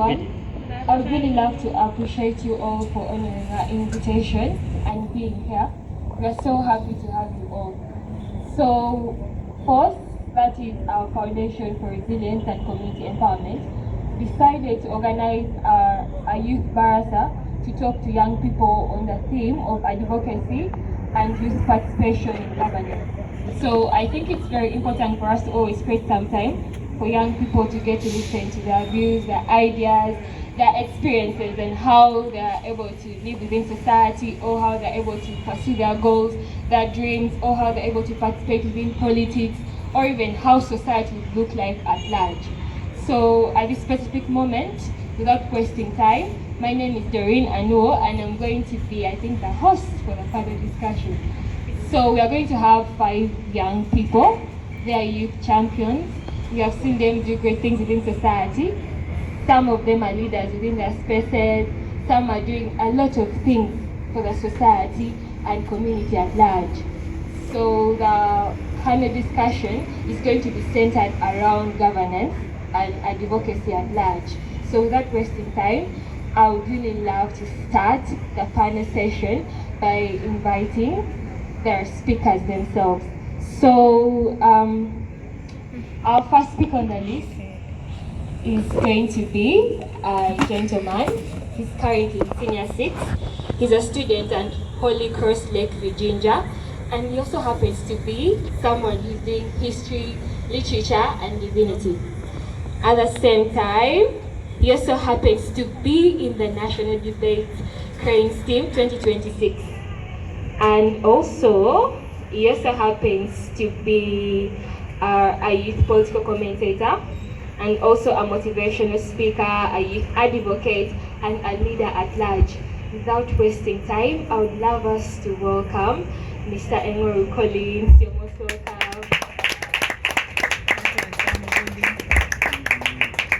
everyone. I would really love to appreciate you all for honoring our invitation and being here. We are so happy to have you all. So, first, that is our Foundation for Resilience and Community Empowerment, decided to organize a youth barasa to talk to young people on the theme of advocacy and youth participation in governance. So I think it's very important for us to always create some time for young people to get to listen to their views, their ideas, their experiences, and how they are able to live within society, or how they're able to pursue their goals, their dreams, or how they're able to participate within politics, or even how society would look like at large. So at this specific moment, without wasting time, my name is Anuo, and I'm going to be, I think, the host for the further discussion. So we are going to have 5 young people. They are youth champions. We have seen them do great things within society. Some of them are leaders within their spaces. Some are doing a lot of things for the society and community at large. So the panel discussion is going to be centered around governance and advocacy at large. So without wasting time, I would really love to start the panel session by inviting their speakers themselves. So our first speaker on the list is going to be a gentleman. He's currently in senior 6. He's a student at Holy Cross Lake, Virginia, and he also happens to be someone who's doing history, literature, and divinity. At the same time, he also happens to be in the national debate Cranes Team 2026. And also, he also happens to be a youth political commentator, and also a motivational speaker, a youth advocate, and a leader at large. Without wasting time, I would love us to welcome Mr. Anuo Collins. You're most welcome.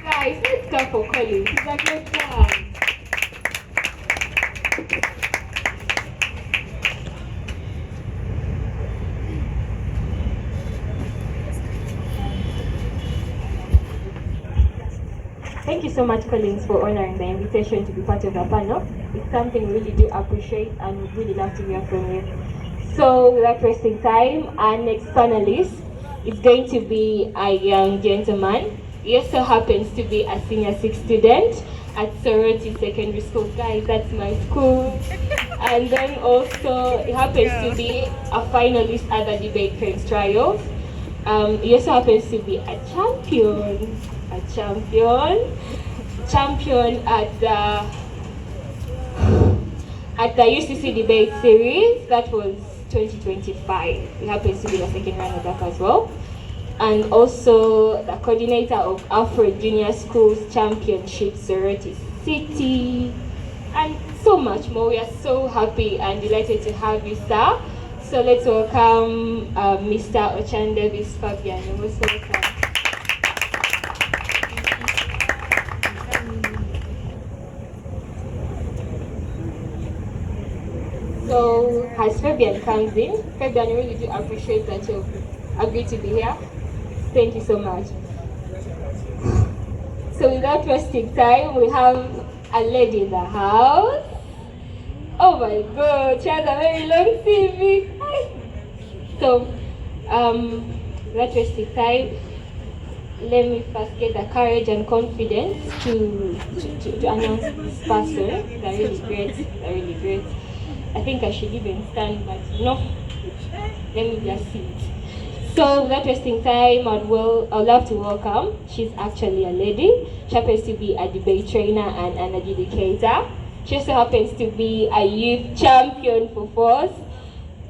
Guys, let's clap for Collins. He's a great guy. Thank you so much, Collins, for honoring the invitation to be part of the panel. It's something we really do appreciate and would really love to hear from you. So, without wasting time, our next panelist is going to be a young gentleman. He also happens to be a senior 6 student at Sorority Secondary School. Guys, that's my school. And then also, he happens to be a finalist at the Debate Cranes Trials. He also happens to be a champion at the UCC debate series. That was 2025. He happens to be the second runner-up as well, and also the coordinator of Afro Junior Schools Championship Sorority City, and so much more. We are so happy and delighted to have you, sir. So let's welcome Mr. Ochan Davis Fabian. You're most welcome. So as Fabian comes in, Fabian, I really do appreciate that you've agreed to be here. Thank you so much. So without wasting time, we have a lady in the house. Oh my God, she has a very long CV. So, without wasting time, let me first get the courage and confidence to announce this person. They're really great. I think I should even stand, but no, let me just sit. So without wasting time, I'd love to welcome, she's actually a lady. She happens to be a debate trainer and an adjudicator. She also happens to be a youth champion for force.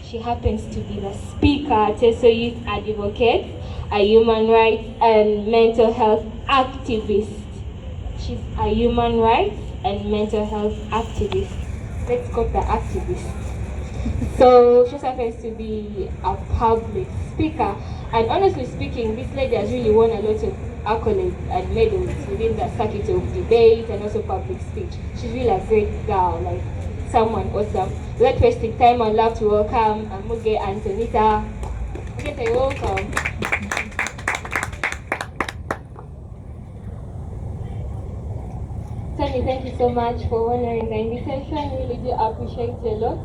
She happens to be the speaker, Teso Youth Advocate, a human rights and mental health activist. She's a human rights and mental health activist. Let's go the activist. So she happens to be a public speaker, and honestly speaking, this lady has really won a lot of accolades and medals within the circuit of debate and also public speech. She's really a great girl, like someone awesome. Without wasting time, I'd love to welcome Muge Antonitah. Muge, say welcome. Tony, thank you so much for honoring the invitation. Really do appreciate it a lot.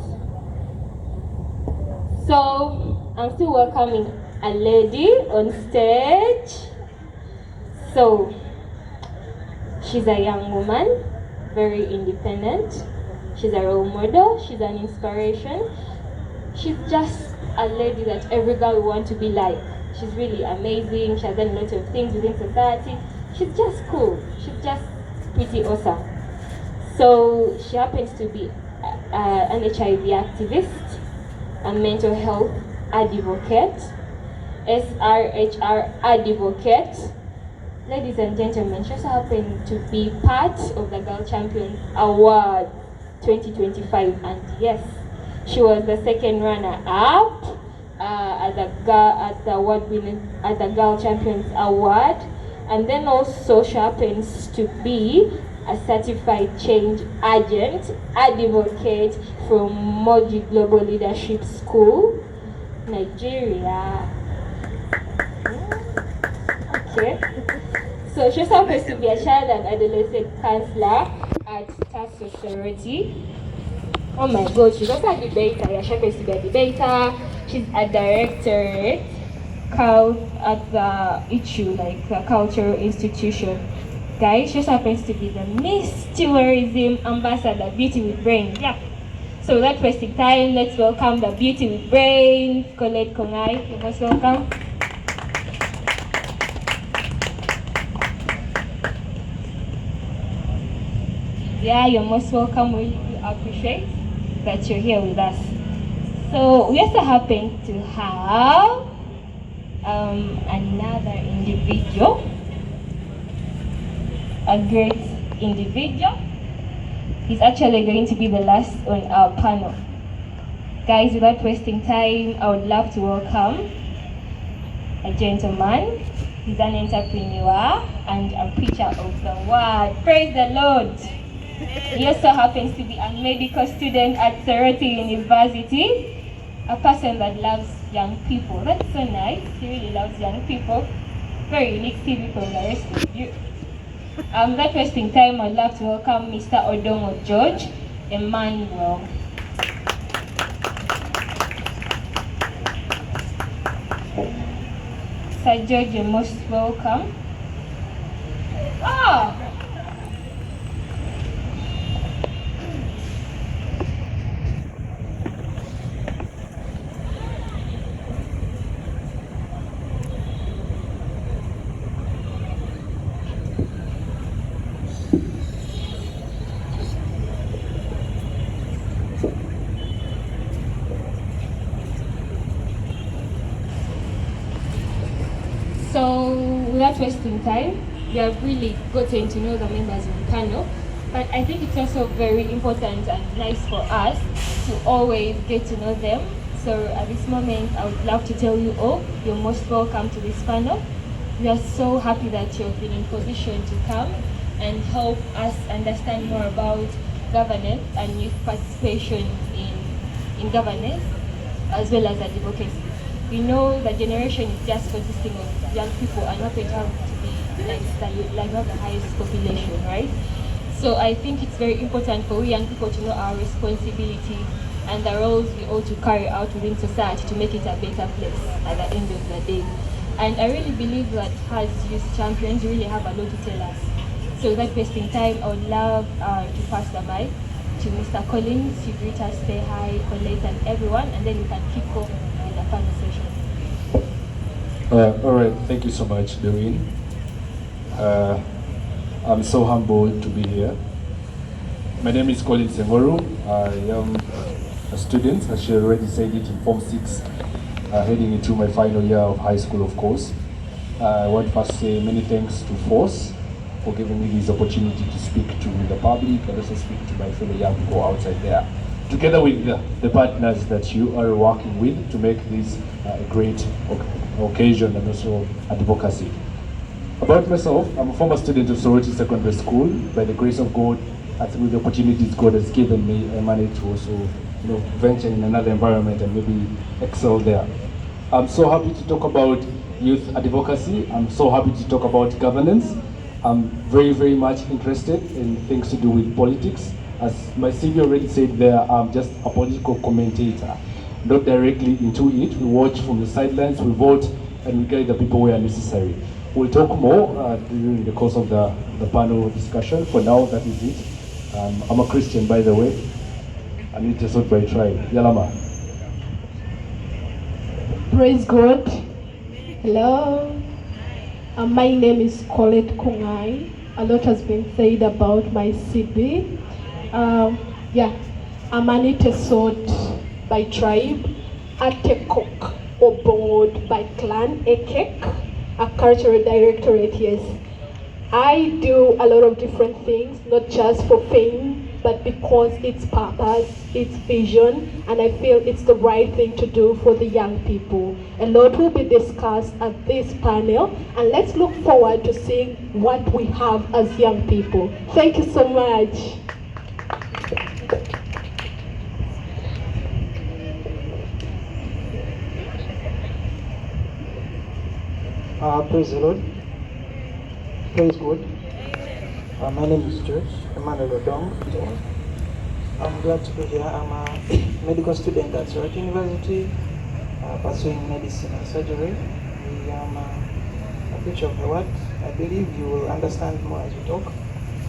So, I'm still welcoming a lady on stage. So, she's a young woman, very independent. She's a role model, she's an inspiration. She's just a lady that every girl will want to be like. She's really amazing, she has done a lot of things within society. She's just cool, she's just pretty awesome. So she happens to be an HIV activist, a mental health advocate, SRHR advocate. Ladies and gentlemen, she also happened to be part of the Girl Champions Award 2025, and yes, she was the second runner-up at the award winning at the Girl Champions Award, and then also she happens to be a certified change agent advocate from Moji Global Leadership School, Nigeria. Okay. So she also happens to be a child and adolescent counselor at Tasso Sorority. Oh my god, she's also a debater. Yeah, she happens to be a debater. She's a director at the issue, like the cultural institution. Guys, she also happens to be the Miss Tourism Ambassador, Beauty with Brains. Yeah. So without wasting time, let's welcome the Beauty with Brains, Kolet Kongai. You're most welcome. Yeah, you're most welcome. We really appreciate that you're here with us. So we also happen to have another individual, a great individual. He's actually going to be the last on our panel. Guys, without wasting time, I would love to welcome a gentleman. He's an entrepreneur and a preacher of the word. Praise the Lord. He also happens to be a medical student at Sorority University, a person that loves young people. That's so nice. He really loves young people. Very unique CV from the rest of you. Without wasting time, I'd love to welcome Mr. Odongo George Emmanuel. Sir George, you're most welcome. Ah! So, without wasting time, we have really gotten to know the members of the panel, but I think it's also very important and nice for us to always get to know them. So at this moment, I would love to tell you all, you're most welcome to this panel. We are so happy that you've been in position to come and help us understand more about governance and youth participation in governance, as well as advocacy. We know the generation is just consisting of young people and not going to have to be like not the highest population, right? So I think it's very important for we young people to know our responsibility and the roles we ought to carry out within society to make it a better place at the end of the day. And I really believe that as youth champions, you really have a lot to tell us. So without wasting time, I would love to pass the mic to Mr. Collins to greet us, say hi, Kolet and everyone, and then we can kick off with the conversation. All right, thank you so much, Doreen. I'm so humbled to be here. My name is Colin Sengoru. I am a student, as she already said it, in Form 6, heading into my final year of high school, of course. I want to first say many thanks to Force for giving me this opportunity to speak to the public and also speak to my fellow young people outside there, together with the partners that you are working with to make this a great occasion and also advocacy. About myself, I'm a former student of Sorority Secondary School. By the grace of God, and through the opportunities God has given me, I managed to also venture in another environment and maybe excel there. I'm so happy to talk about youth advocacy. I'm so happy to talk about governance. I'm very, very much interested in things to do with politics. As my CV already said there, I'm just a political commentator, not directly into it. We watch from the sidelines, we vote, and we guide the people where necessary. We'll talk more during the course of the panel discussion. For now, that is it. I'm a Christian, by the way. I need to sort by tribe. Yalama. Praise God. Hello. My name is Kolet Kungai. A lot has been said about my CV. I'm Anita sort by tribe, Atekok Obod by clan, Ekek, a cultural directorate, yes. I do a lot of different things, not just for fame, but because it's purpose, it's vision, and I feel it's the right thing to do for the young people. A lot will be discussed at this panel, and let's look forward to seeing what we have as young people. Thank you so much. Praise the Lord. Praise God. My name is George Emmanuel Odong. I'm glad to be here. I'm a medical student at Surrey University, pursuing medicine and surgery. I am a preacher of the word. I believe you will understand more as we talk.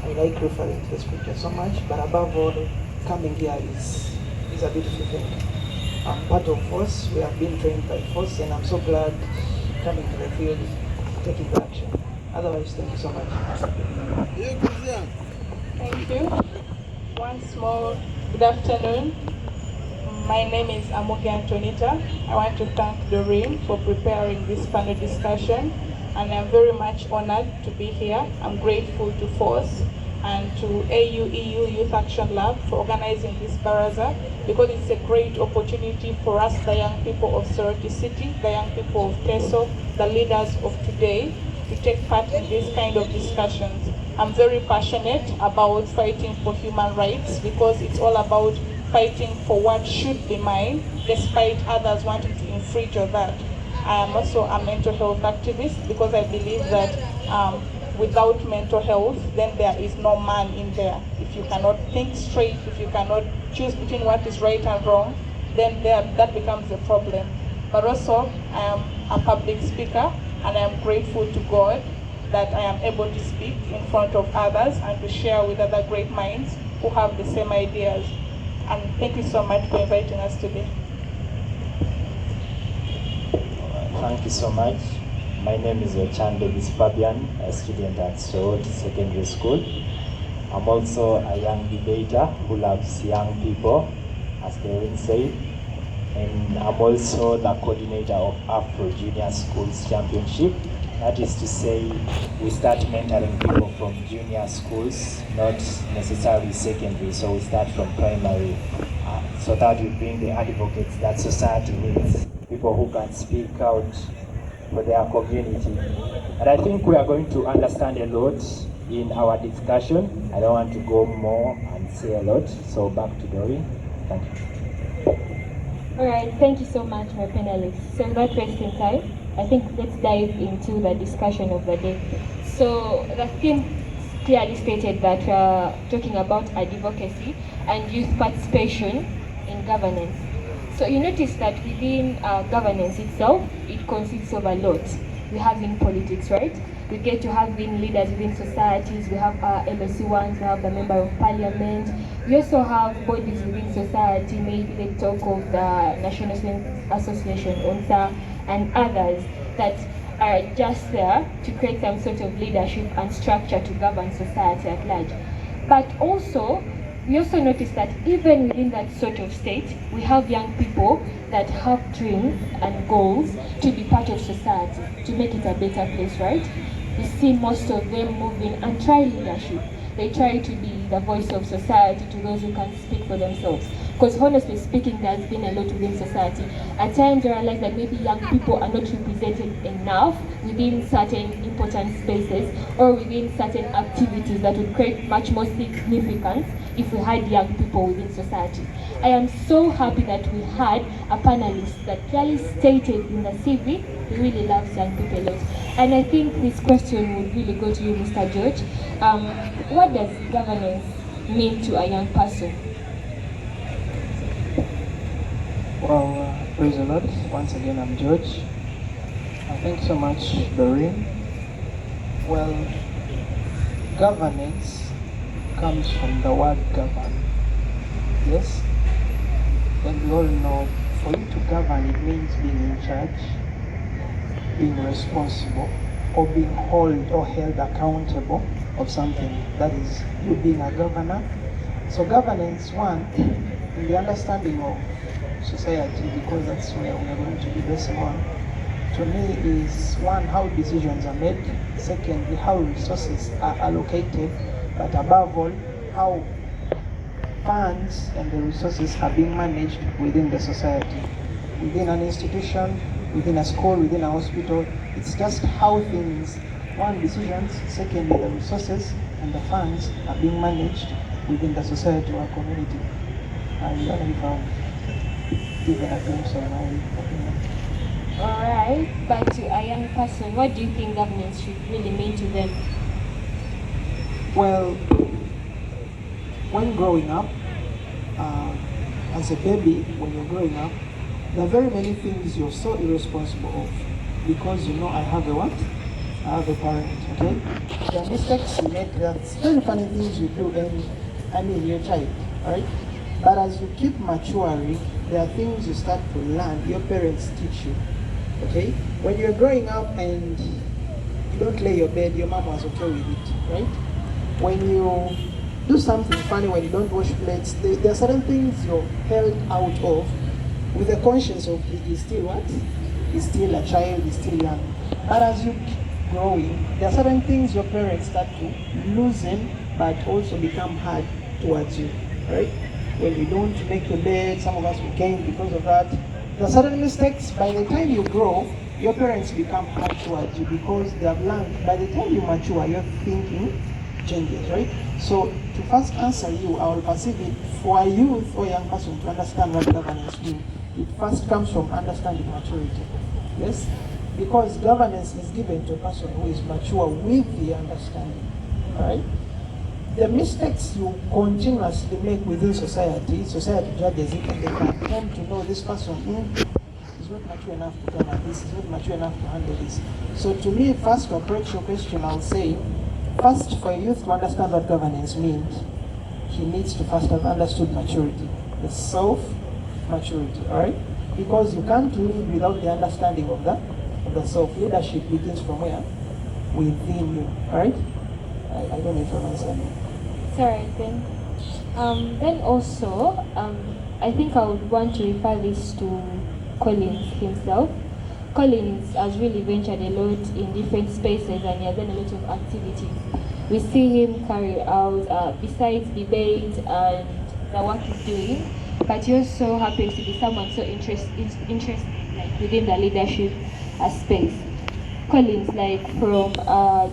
I like referring to the scripture so much, but above all, coming here is a beautiful thing. I'm part of Force. We have been trained by Force, and I'm so glad coming to the field, taking the action. Otherwise, thank you so much. Thank you. Once more, good afternoon. My name is Antonitah. I want to thank the RIM for preparing this panel discussion, and I'm very much honored to be here. I'm grateful to Force and to AU Youth Action Lab for organizing this baraza, because it's a great opportunity for us, the young people of Sorority City, the young people of Teso, the leaders of today, to take part in this kind of discussions. I'm very passionate about fighting for human rights, because it's all about fighting for what should be mine, despite others wanting to infringe on that. I am also a mental health activist, because I believe that without mental health, then there is no man in there. If you cannot think straight, if you cannot choose between what is right and wrong, then that becomes a problem. But also, I am a public speaker, and I am grateful to God that I am able to speak in front of others and to share with other great minds who have the same ideas. And thank you so much for inviting us today. Thank you so much. My name is Fabian, a student at Sorority Secondary School. I'm also a young debater who loves young people, as they will say. And I'm also the coordinator of Afro Junior Schools Championship. That is to say, we start mentoring people from junior schools, not necessarily secondary. So we start from primary, so that we bring the advocates that society needs, people who can speak out for their community. And I think we are going to understand a lot in our discussion. I don't want to go more and say a lot, so back to Doreen. Thank you. All right, thank you so much, my panelists. So without wasting time, I think let's dive into the discussion of the day. So the theme clearly stated that we are talking about advocacy and youth participation in governance. So you notice that within governance itself, it consists of a lot. We have in politics, right? We get to have in leaders within societies. We have LOC ones, we have the member of parliament. We also have bodies within society, maybe the talk of the National Student Association, UNSA, and others that are just there to create some sort of leadership and structure to govern society at large. But also, we also notice that even within that sort of state, we have young people that have dreams and goals to be part of society, to make it a better place, right? We see most of them moving and try leadership. They try to be the voice of society to those who can speak for themselves. Because honestly speaking, there's been a lot within society. At times I realize that maybe young people are not represented enough within certain important spaces or within certain activities that would create much more significance if we had young people within society. I am so happy that we had a panelist that clearly stated in the CV He really loves young people a lot. And I think this question would really go to you, Mr. George. What does governance mean to a young person? Well, praise the Lord. Once again, I'm George. Thanks so much, Doreen. Well, governance comes from the word govern. Yes? And we all know for you to govern, it means being in charge, being responsible, or being held accountable of something. That is, you being a governor. So governance, one, in the understanding of society, because that's where we are going to be basing on, to me is one, how decisions are made, secondly, how resources are allocated, but above all, how funds and the resources are being managed within the society, within an institution, within a school, within a hospital. It's just how things, one, decisions, secondly, the resources and the funds are being managed within the society or community. I don't know if I'm giving a glimpse of my opinion. Alright, but to a young person, what do you think governance should really mean to them? Well, when growing up, as a baby, when you're growing up, there are very many things you're so irresponsible of because you know I have a what? I have a parent, okay? There are mistakes you make, there are very funny things you do, and you're a child, right? But as you keep maturing, there are things you start to learn, your parents teach you, okay? When you're growing up and you don't lay your bed, your mom was okay with it, right? When you do something funny, when you don't wash plates, there are certain things you're held out of with the conscience of he's still what? He's still a child, he's still young. But as you keep growing, there are certain things your parents start to loosen but also become hard towards you, right? When you don't make your bed, some of us we came because of that. There are certain mistakes, by the time you grow, your parents become hard towards you because they have learned. By the time you mature, your thinking changes, right? So to first answer you, I will perceive it for a youth or young person to understand what governance means. It first comes from understanding maturity. Yes? Because governance is given to a person who is mature with the understanding. Alright? The mistakes you continuously make within society judges it and they can come to know this person is not mature enough to govern this, is not mature enough to handle this. So to me, first to approach your question, I'll say, first for a youth to understand what governance means, he needs to first have understood maturity, the self-maturity, alright? Because you can't lead without the understanding of that, of the self. Leadership begins from where? Within you, alright? I don't know if I'm answering. Sorry, then also, I think I would want to refer this to Collins himself. Collins has really ventured a lot in different spaces and he has done a lot of activities. We see him carry out, besides debate and the work he's doing, but he also happens to be someone so interested like, within the leadership space. Collins, like from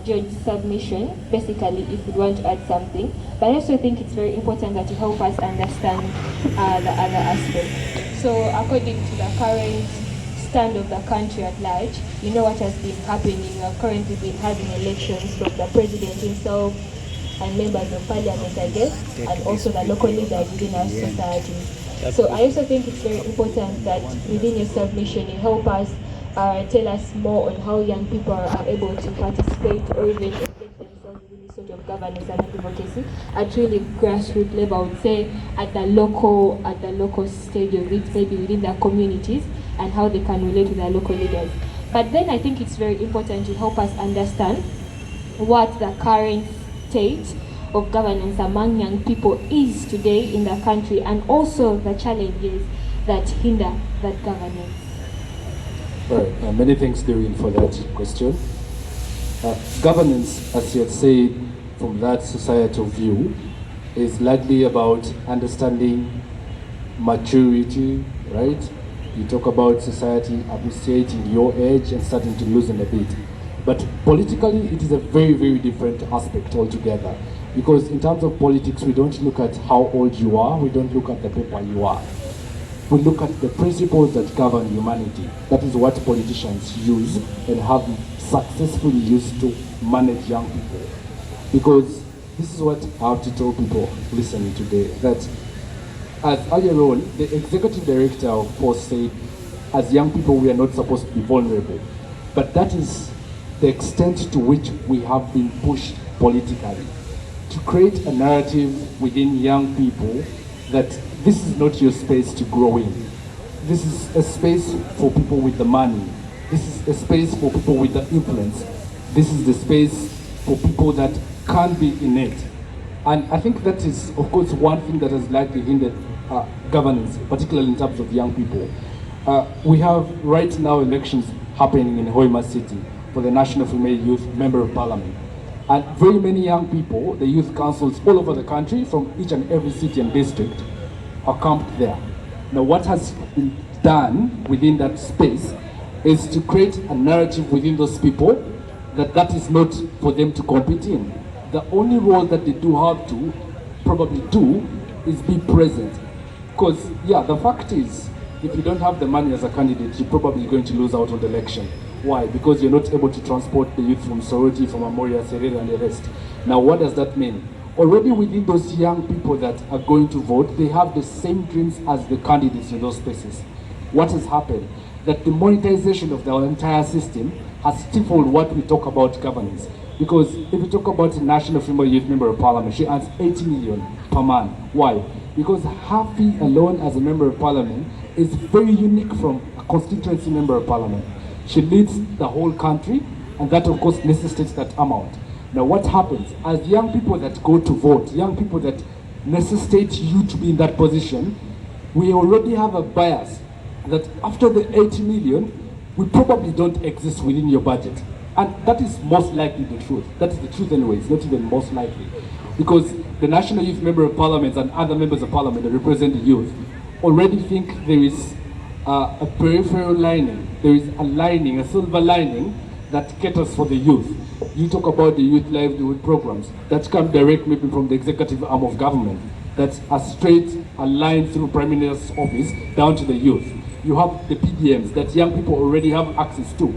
George's submission, basically if you want to add something, but I also think it's very important that you help us understand the other aspect. So according to the current stand of the country at large, you know what has been happening. We have currently been having elections from the president himself and members of parliament, I guess, and also the local leaders within our society. So I also think it's very important that within your submission you help us tell us more on how young people are able to participate or even engage themselves in this sort of governance and advocacy at really grassroots level. I would say at the local stage of it, maybe within their communities, and how they can relate to their local leaders. But then I think it's very important to help us understand what the current state of governance among young people is today in the country, and also the challenges that hinder that governance. Right. Many thanks, Doreen, for that question. Governance, as you had said, from that societal view, is largely about understanding maturity, right? You talk about society appreciating your age and starting to loosen a bit. But politically, it is a very, very different aspect altogether. Because in terms of politics, we don't look at how old you are, we don't look at the paper you are. we look at the principles that govern humanity. That is what politicians use and have successfully used to manage young people. Because this is what I have to tell people listening today, that as earlier on, the executive director of Post said, as young people, we are not supposed to be vulnerable. But that is the extent to which we have been pushed politically to create a narrative within young people that this is not your space to grow in. This is a space for people with the money. This is a space for people with the influence. This is the space for people that can't be in it. And I think that is, of course, one thing that has likely hindered governance, particularly in terms of young people. We have right now elections happening in Hoima City for the National Female Youth Member of Parliament. And very many young people, the youth councils all over the country, from each and every city and district, are camped there. Now, what has been done within that space is to create a narrative within those people that is not for them to compete in. The only role that they do have to probably do is be present. Because, yeah, the fact is, if you don't have the money as a candidate, you're probably going to lose out on the election. Why? Because you're not able to transport the youth from Soroti, from Amoria, Serena, and the rest. Now, what does that mean? Already within those young people that are going to vote, they have the same dreams as the candidates in those spaces. What has happened? That the monetization of the entire system has stifled what we talk about governance. Because if we talk about the National Female Youth Member of Parliament, she earns 80 million per month. Why? Because her fee alone as a Member of Parliament is very unique from a constituency Member of Parliament. She leads the whole country, and that of course necessitates that amount. Now what happens, as young people that go to vote, young people that necessitate you to be in that position, we already have a bias that after the 80 million, we probably don't exist within your budget. And that is most likely the truth. That is the truth anyway, it's not even most likely. Because the National Youth Member of Parliament and other members of Parliament that represent the youth already think there is a peripheral lining, there is a lining, a silver lining that caters for the youth. You talk about the youth livelihood programs that come direct maybe from the executive arm of government, that's a straight a line through Prime Minister's office down to the youth. You have the PDMs that young people already have access to.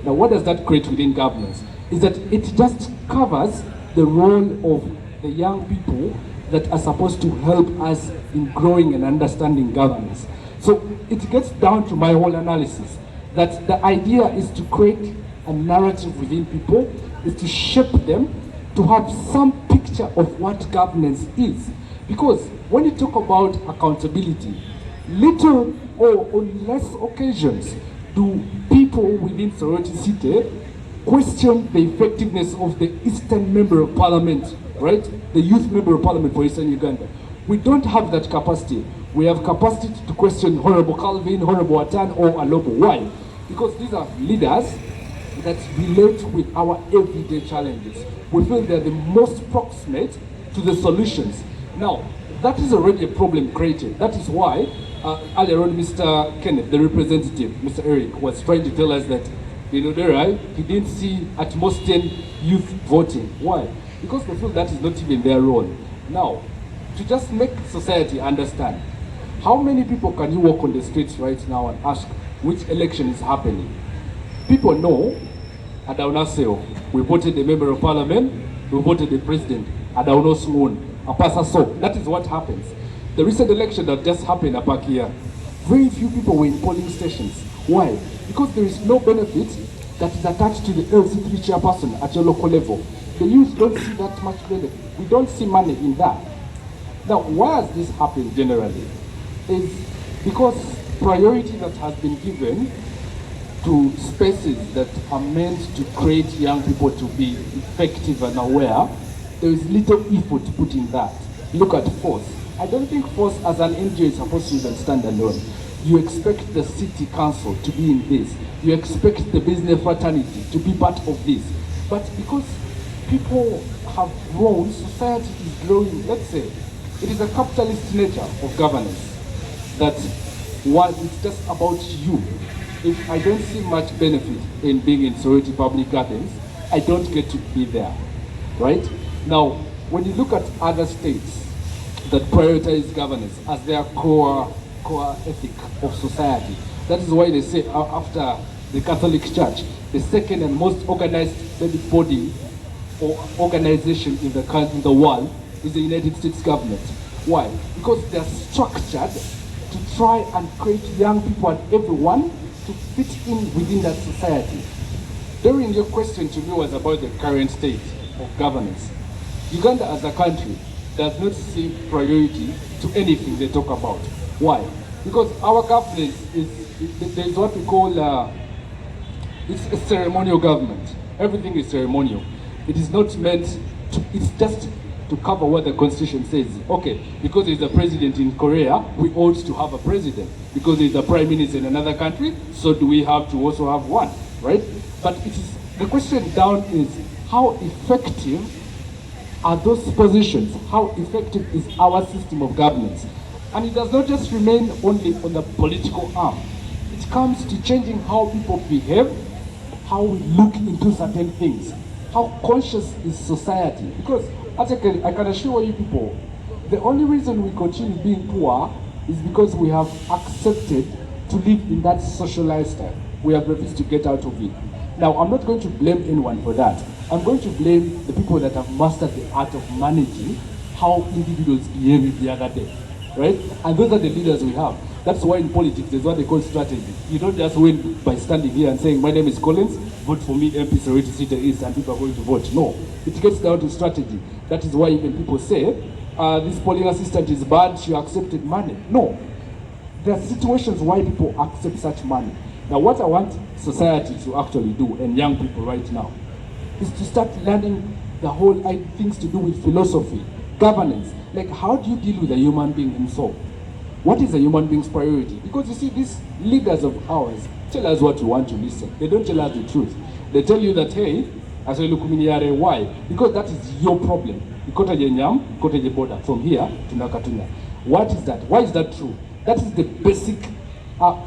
Now what does that create within governance? Is that it just covers the role of the young people that are supposed to help us in growing and understanding governance. So it gets down to my whole analysis that the idea is to create a narrative within people, is to shape them to have some picture of what governance is. Because when you talk about accountability, little or on less occasions do people within Soroti City question the effectiveness of the Eastern Member of Parliament, right? The Youth Member of Parliament for Eastern Uganda. We don't have that capacity. We have capacity to question Honorable Calvin, Honorable Atan, or Alobo. Why? Because these are leaders that relate with our everyday challenges. We feel they're the most proximate to the solutions. Now, that is already a problem created. That is why earlier on Mr. Kenneth, the representative, Mr. Eric, was trying to tell us that he didn't see at most 10 youth voting. Why? Because they feel that is not even their role. Now, to just make society understand, how many people can you walk on the streets right now and ask which election is happening? People know, Adaunaseo, we voted the Member of Parliament, we voted the President, Adaunosmoon, Apasa so. That is what happens. The recent election that just happened up here, very few people were in polling stations. Why? Because there is no benefit that is attached to the LC3 chairperson at your local level. The youth don't see that much benefit. We don't see money in that. Now, why has this happened generally? Is because priority that has been given to spaces that are meant to create young people to be effective and aware, there is little effort put in that. Look at force. I don't think force as an NGO is supposed to even stand alone. You expect the city council to be in this. You expect the business fraternity to be part of this. But because people have grown, society is growing, let's say, it is a capitalist nature of governance that while it's just about you, if I don't see much benefit in being in Soroti public gardens, I don't get to be there, right? Now, when you look at other states that prioritize governance as their core core ethic of society. That is why they say after the Catholic Church, the second and most organized civic body or organization in the world is the United States government. Why? Because they are structured to try and create young people and everyone to fit in within that society. During your question to me was about the current state of governance. Uganda as a country does not see priority to anything they talk about. Why? Because our governance there's what we call, it's a ceremonial government. Everything is ceremonial. It is not meant to, it's just to cover what the constitution says. Okay, because there's a president in Korea, we ought to have a president. Because there's a prime minister in another country, so do we have to also have one, right? But it is, the question down is, how effective are those positions? How effective is our system of governance? And it does not just remain only on the political arm. It comes to changing how people behave, how we look into certain things, how conscious is society. Because as I can assure you people, the only reason we continue being poor is because we have accepted to live in that social lifestyle. We have refused to get out of it. Now, I'm not going to blame anyone for that. I'm going to blame the people that have mastered the art of managing how individuals behave the other day, right? And those are the leaders we have. That's why in politics, there's what they call strategy. You don't just win by standing here and saying, my name is Collins, vote for me, MP Sorority City East, and people are going to vote. No, it gets down to strategy. That is why even people say, this polling assistant is bad, she accepted money. No, there are situations why people accept such money. Now, what I want society to actually do, and young people right now, is to start learning the whole things to do with philosophy, governance. Like, how do you deal with a human being himself? What is a human being's priority? Because you see, these leaders of ours tell us what we want to listen. They don't tell us the truth. They tell you that, hey, why? Because that is your problem. Border from here to Nakatunya. What is that? Why is that true? That is the basic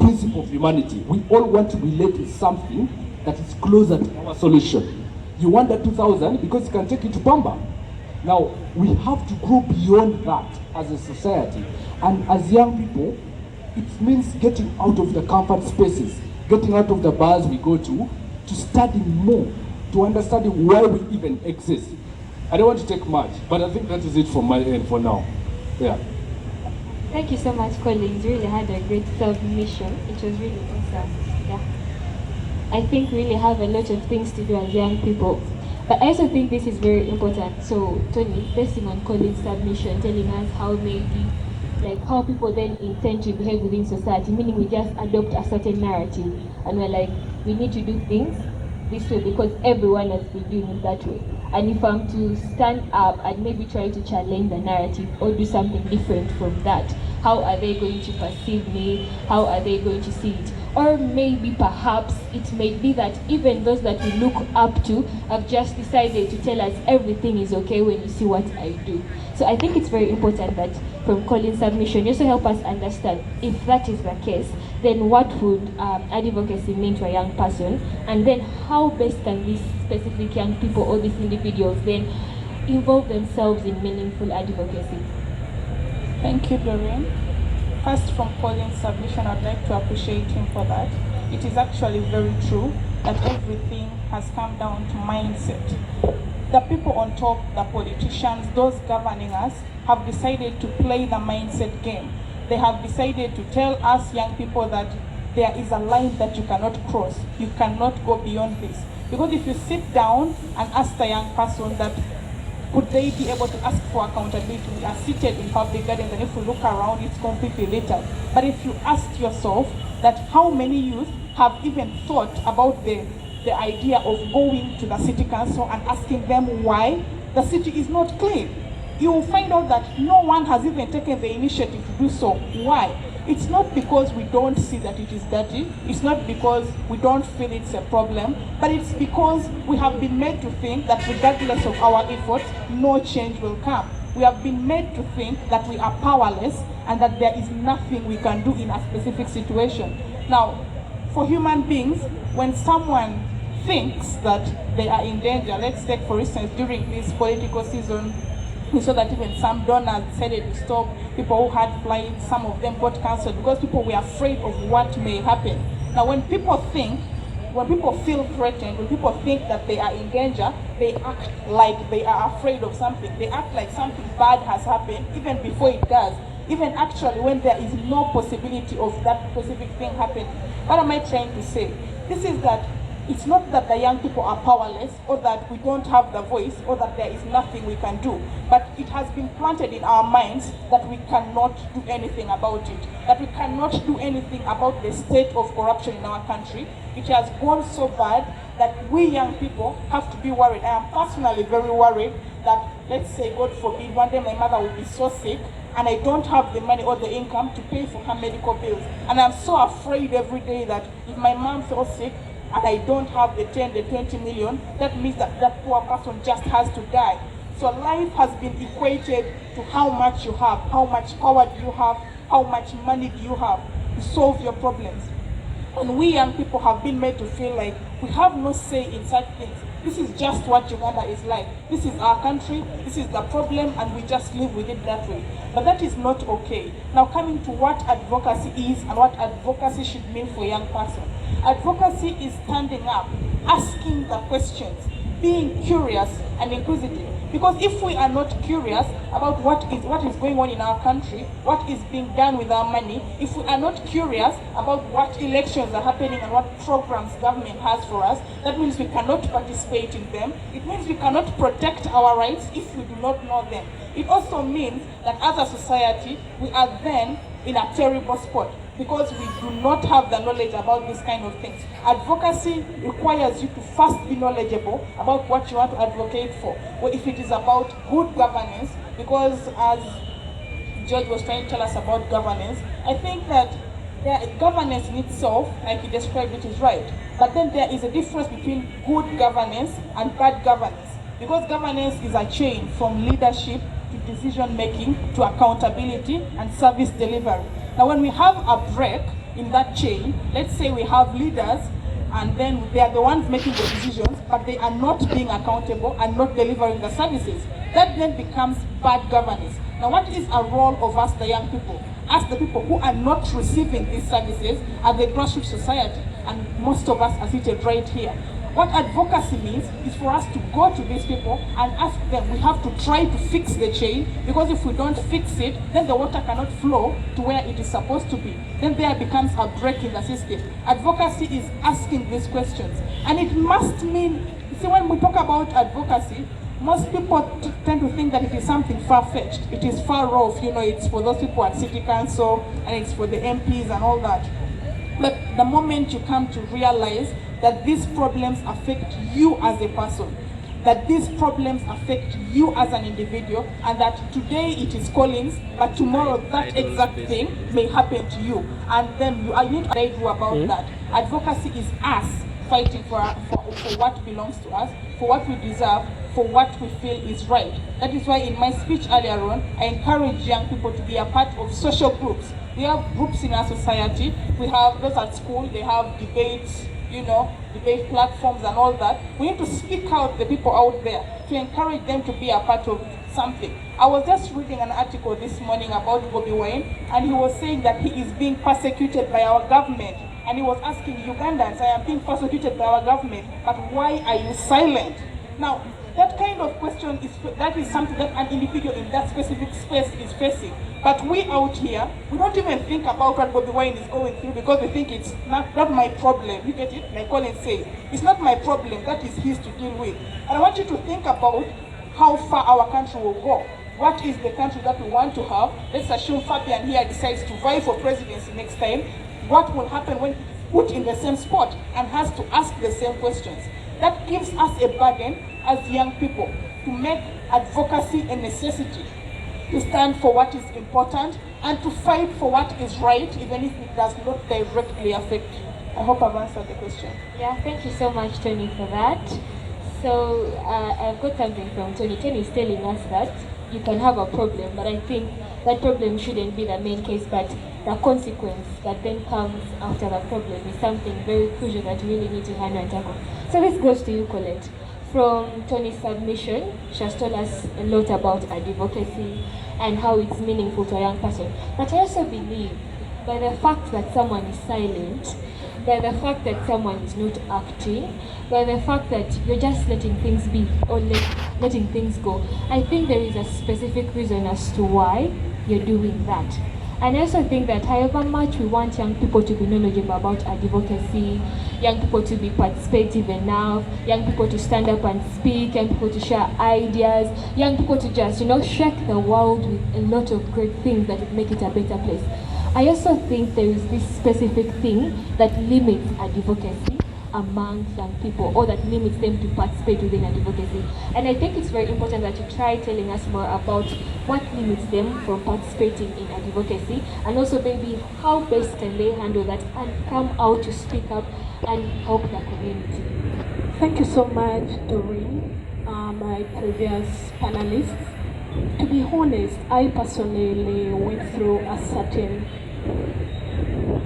principle of humanity. We all want to relate with something that is closer to our solution. You want that 2000 because you can take it to Pamba. Now, we have to grow beyond that as a society. And as young people, it means getting out of the comfort spaces, getting out of the bars we go to studying more, to understanding why we even exist. I don't want to take much, but I think that is it from my end for now. Yeah. Thank you so much, Collins. You really had a great submission. It was really awesome. Yeah. I think we really have a lot of things to do as young people. But I also think this is very important. So, Tony, basing on Collins' submission, telling us how maybe, like how people then intend to behave within society, meaning we just adopt a certain narrative and we're like, we need to do things this way because everyone has been doing it that way. And if I'm to stand up and maybe try to challenge the narrative or do something different from that, how are they going to perceive me? How are they going to see it? Or maybe perhaps it may be that even those that we look up to have just decided to tell us everything is okay when you see what I do. So I think it's very important that from Colin's submission, you also help us understand if that is the case, then what would advocacy mean to a young person? And then how best can these specific young people or these individuals then involve themselves in meaningful advocacy? Thank you, Doreen. First, from Colin's submission, I'd like to appreciate him for that. It is actually very true that everything has come down to mindset. The people on top, the politicians, those governing us, have decided to play the mindset game. They have decided to tell us young people that there is a line that you cannot cross. You cannot go beyond this. Because if you sit down and ask the young person that could they be able to ask for accountability? We are seated in public gardens, and if we look around, it's completely littered. But if you ask yourself that how many youth have even thought about the idea of going to the city council and asking them why the city is not clean, you will find out that no one has even taken the initiative to do so. Why? It's not because we don't see that it is dirty, it's not because we don't feel it's a problem, but it's because we have been made to think that regardless of our efforts, no change will come. We have been made to think that we are powerless and that there is nothing we can do in a specific situation. Now, for human beings, when someone thinks that they are in danger, let's take for instance during this political season, We saw that even some donors decided to stop. People who had flights, some of them got cancelled because people were afraid of what may happen. Now, when people feel threatened, when people think that they are in danger, they act like they are afraid of something. They act like something bad has happened even before it does. Even actually when there is no possibility of that specific thing happening. What am I trying to say? This is that it's not that the young people are powerless or that we don't have the voice or that there is nothing we can do, but it has been planted in our minds that we cannot do anything about it, that we cannot do anything about the state of corruption in our country. It has gone so bad that we young people have to be worried. I am personally very worried that, let's say, God forbid, one day my mother will be so sick and I don't have the money or the income to pay for her medical bills. And I'm so afraid every day that if my mom feels sick, and I don't have the 10, the 20 million, that means that that poor person just has to die. So life has been equated to how much you have, how much power do you have, how much money do you have to solve your problems. And we young people have been made to feel like we have no say in such things. This is just what Uganda is like. This is our country, this is the problem, and we just live with it that way. But that is not okay. Now coming to what advocacy is and what advocacy should mean for a young person. Advocacy is standing up, asking the questions, being curious and inquisitive. Because if we are not curious about what is going on in our country, what is being done with our money, if we are not curious about what elections are happening and what programs government has for us, that means we cannot participate in them. It means we cannot protect our rights if we do not know them. It also means that as a society, we are then in a terrible spot, because we do not have the knowledge about these kind of things. Advocacy requires you to first be knowledgeable about what you want to advocate for. Or if it is about good governance, because as George was trying to tell us about governance, I think that governance in itself, like he described it, is right. But then there is a difference between good governance and bad governance. Because governance is a chain from leadership to decision making to accountability and service delivery. Now when we have a break in that chain, let's say we have leaders and then they are the ones making the decisions, but they are not being accountable and not delivering the services, that then becomes bad governance. Now what is a role of us, the young people? As the people who are not receiving these services are the grassroots society, and most of us are seated right here. What advocacy means is for us to go to these people and ask them. We have to try to fix the chain, because if we don't fix it, then the water cannot flow to where it is supposed to be. Then there becomes a break in the system. Advocacy is asking these questions. And it must mean, see, when we talk about advocacy, most people tend to think that it is something far-fetched. It is far off, it's for those people at city council and it's for the MPs and all that. But the moment you come to realize that these problems affect you as a person, that these problems affect you as an individual, and that today it is Collins, but tomorrow that exact thing may happen to you. And then you need to do about that. Advocacy is us fighting for what belongs to us, for what we deserve, for what we feel is right. That is why in my speech earlier on, I encourage young people to be a part of social groups. We have groups in our society. We have those at school, they have debates, debate platforms and all that. We need to speak out the people out there to encourage them to be a part of something. I was just reading an article this morning about Bobby Wine, and he was saying that he is being persecuted by our government. And he was asking Ugandans, I am being persecuted by our government, but why are you silent? Now, that kind of question is something that an individual in that specific space is facing. But we out here, we don't even think about what Bobby Wine is going through, because we think it's not my problem. You get it? Like Colin says, it's not my problem, that is his to deal with. And I want you to think about how far our country will go. What is the country that we want to have? Let's assume Fabian here decides to vie for presidency next time. What will happen when he's put in the same spot and has to ask the same questions? That gives us a burden as young people to make advocacy a necessity, to stand for what is important and to fight for what is right, even if it does not directly affect you. I hope I've answered the question. Yeah, thank you so much, Tony, for that. So I've got something from Tony. Tony is telling us that you can have a problem, but I think that problem shouldn't be the main case, but the consequence that then comes after the problem is something very crucial that we really need to handle and tackle. So this goes to you, Kolet. from Tony's submission, she has told us a lot about advocacy and how it's meaningful to a young person. But I also believe by the fact that someone is silent, by the fact that someone is not acting, by the fact that you're just letting things be or letting things go, I think there is a specific reason as to why you're doing that. And I also think that however much we want young people to be knowledgeable about advocacy, young people to be participative enough, young people to stand up and speak, young people to share ideas, young people to just, shake the world with a lot of great things that would make it a better place. I also think there is this specific thing that limits advocacy among young people, or that limits them to participate within advocacy. And I think it's very important that you try telling us more about what limits them from participating in advocacy, and also maybe how best can they handle that and come out to speak up and help the community. Thank you so much, Doreen, my previous panelists. To be honest, I personally went through a certain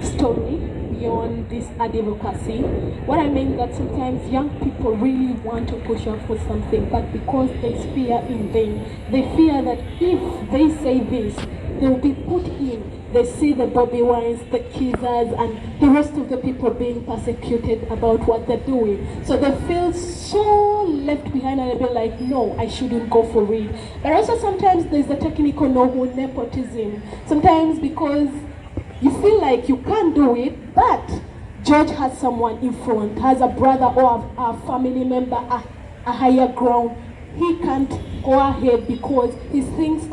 story beyond this advocacy. What I mean that sometimes young people really want to push up for something, but because there's fear in them, they fear that if they say this, they'll be put in. They see the Bobby Wines, the Kizas, and the rest of the people being persecuted about what they're doing. So they feel so left behind, and they'll be like, no, I shouldn't go for it. But also sometimes there's the technical know-how, nepotism. Sometimes because you feel like you can't do it, but George has someone in front, has a brother or a family member, a higher ground. He can't go ahead because he thinks,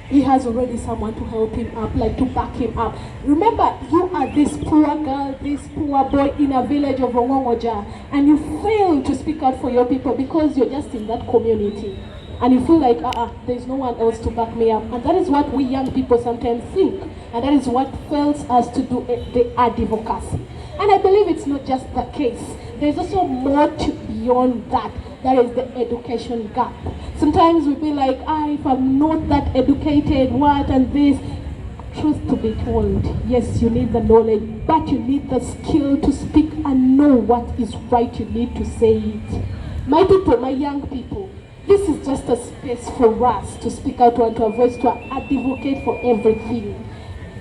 he has already someone to help him up, like to back him up. Remember, you are this poor girl, this poor boy in a village of Rongongoja, and you fail to speak out for your people because you're just in that community. And you feel like, there's no one else to back me up. And that is what we young people sometimes think. And that is what fails us to do the advocacy. And I believe it's not just the case. There's also more to beyond that. That is the education gap. Sometimes we be like, if I'm not that educated, what and this. Truth to be told, yes, you need the knowledge, but you need the skill to speak and know what is right. You need to say it. My people, my young people, this is just a space for us to speak out and to voice, to advocate for everything.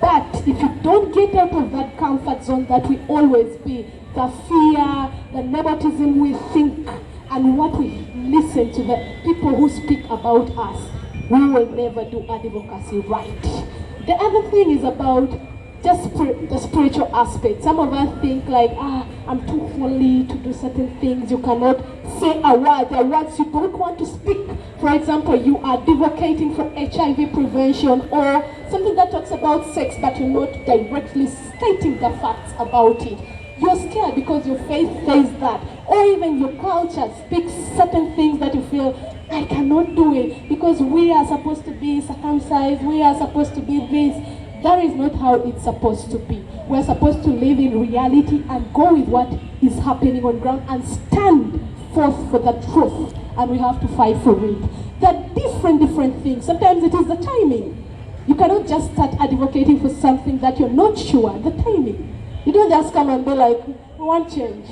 But if you don't get out of that comfort zone that we always be, the fear, the nepotism we think, and what we listen to the people who speak about us, we will never do advocacy right. The other thing is about just the spiritual aspect. Some of us think like, I'm too holy to do certain things. You cannot say a word. There are words you don't want to speak. For example, you are advocating for HIV prevention or something that talks about sex, but you're not directly stating the facts about it. You're scared because your faith says that. Or even your culture speaks certain things that you feel, I cannot do it because we are supposed to be circumcised, we are supposed to be this. That is not how it's supposed to be. We're supposed to live in reality and go with what is happening on ground and stand forth for the truth. And we have to fight for it. There are different things. Sometimes it is the timing. You cannot just start advocating for something that you're not sure. The timing. You don't just come and be like, we want change.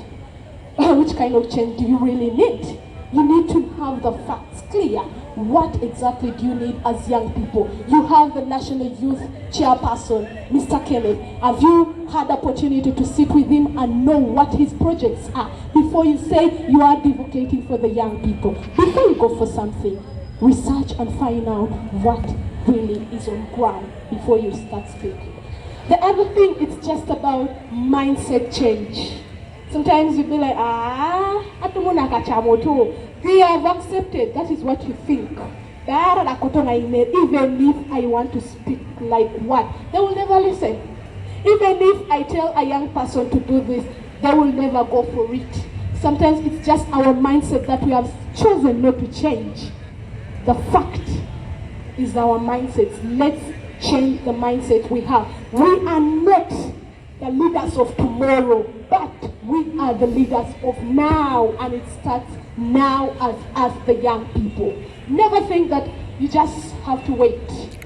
Which kind of change do you really need? You need to have the facts clear. What exactly do you need as young people? You have the National Youth Chairperson, Mr. Kenneth. Have you had the opportunity to sit with him and know what his projects are before you say you are advocating for the young people? Before you go for something, research and find out what really is on ground before you start speaking. The other thing, it's just about mindset change. Sometimes you be like, they have accepted, that is what you think. Even if I want to speak like what, they will never listen. Even if I tell a young person to do this, they will never go for it. Sometimes it's just our mindset that we have chosen not to change. The fact is our mindset. Let's change the mindset we have. We are not the leaders of tomorrow, but we are the leaders of now, and it starts now as the young people. Never think that you just have to wait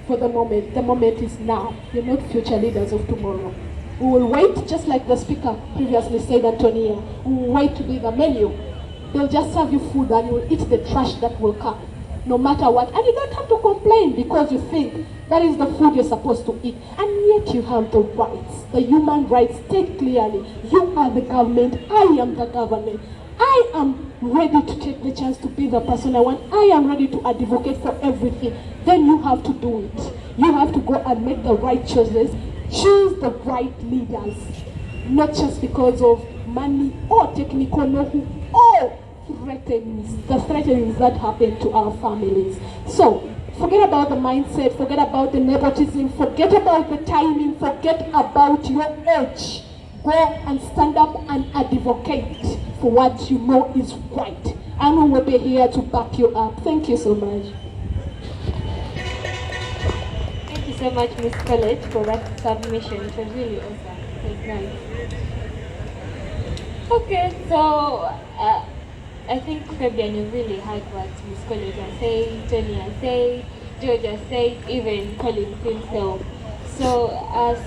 for the moment. The moment is now. You're not future leaders of tomorrow. We will wait, just like the speaker previously said, Antonitah. We will wait to be the menu. They'll just serve you food and you'll eat the trash that will come, no matter what. And you don't have to complain because you think that is the food you're supposed to eat. And yet you have the rights, the human rights state clearly. You are the government, I am the government. I am ready to take the chance to be the person I want. I am ready to advocate for everything. Then you have to do it. You have to go and make the right choices. Choose the right leaders. Not just because of money or technical know-how or the threatenings that happen to our families. So, forget about the mindset, forget about the nepotism, forget about the timing, forget about your age. Go and stand up and advocate for what you know is right. And we will be here to back you up. Thank you so much. Thank you so much, Ms. Kolet, for that submission. It was really awesome. It was nice. Okay, so I think Fabian, you really heard what Ms. Kolet has said, Tony has said, George has said, even Colin himself. So